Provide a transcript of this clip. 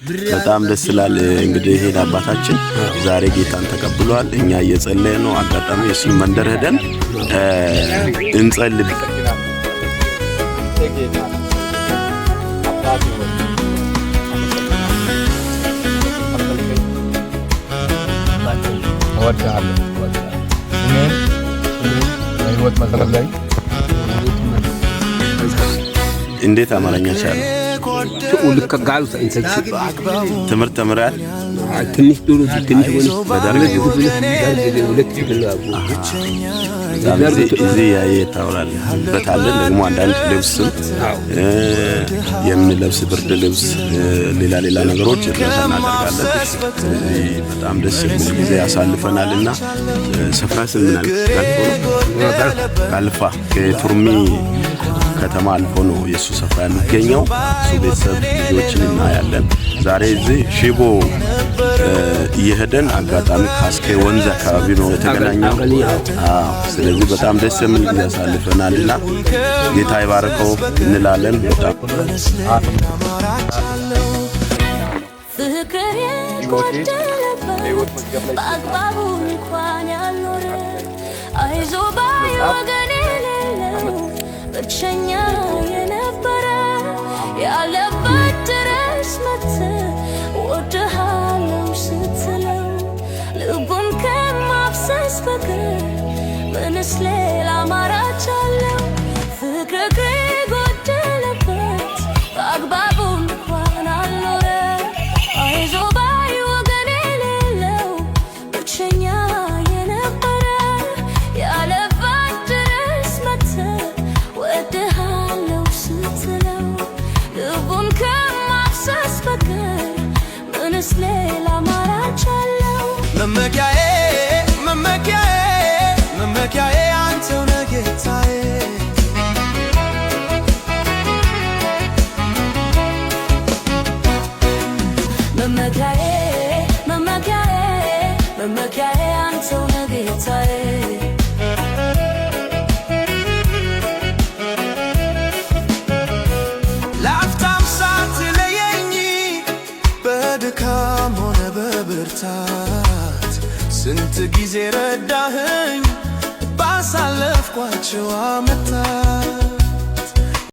በጣም ደስ ይላል። እንግዲህ ይሄ አባታችን ዛሬ ጌታን ተቀብሏል። እኛ እየጸለየን ነው። አጋጣሚ እሱን መንደር ሄደን እንጸልይ። እንዴት አማርኛ ቻለ? ልክ ጋር ትምህርት ተምራል። ትንሽ ዶሮ ትንሽ ሆነ በዳርግ እዚህ ያየታውላል በታለን ደግሞ አንዳንድ ልብስ የምንለብስ ብርድ ልብስ ሌላ ነገሮች እናደርጋለን። በጣም ደስ የሚል ጊዜ ያሳልፈናልና ሰፍራ ስንናል አልፋ ከቱርሚ ከተማ አልፎ ነው ኢየሱስ ሰፍራ የሚገኘው። እሱ ቤተሰብ ልጆችን እናያለን። ዛሬ እዚህ ሺቦ እየሄደን አጋጣሚ ካስኬ ወንዝ አካባቢ ነው የተገናኘው። ስለዚህ በጣም ደስ የሚል ጊዜ ያሳልፈናልና ጌታ ይባርከው እንላለን። በጣም ብቸኛ የነበረ ያለበት ድረስ መጥተህ ወድሃለው ስትለው ልቡን ከማፍሰስ በቀር ምንስ ሌላ አማራጭ አለው? ፍቅርህ ጎደለበት በአግባቡ እንኳን አልኖረ አይዞህ ባይ ወገን የሌለው ብቸኛ የነበረ ያለበት ድረስ መጥተህ ወድሃለው ስትለው ልቡን ከማፍሰስ በቀር ምንስ ሌላ አማራጭ አለው? መመኪያዬ መመኪያዬ መመኪያዬ አንተው ነህ ጌታዬ መመኪያዬ መመኪያዬ መመኪያዬ አንተው ነህ ጌታዬ ለአፍታም ሳትለየኝ በድካም ሆነ በብርታት ስንት ጊዜ ረዳኸኝ ባሳለፍኳቸው ዓመታት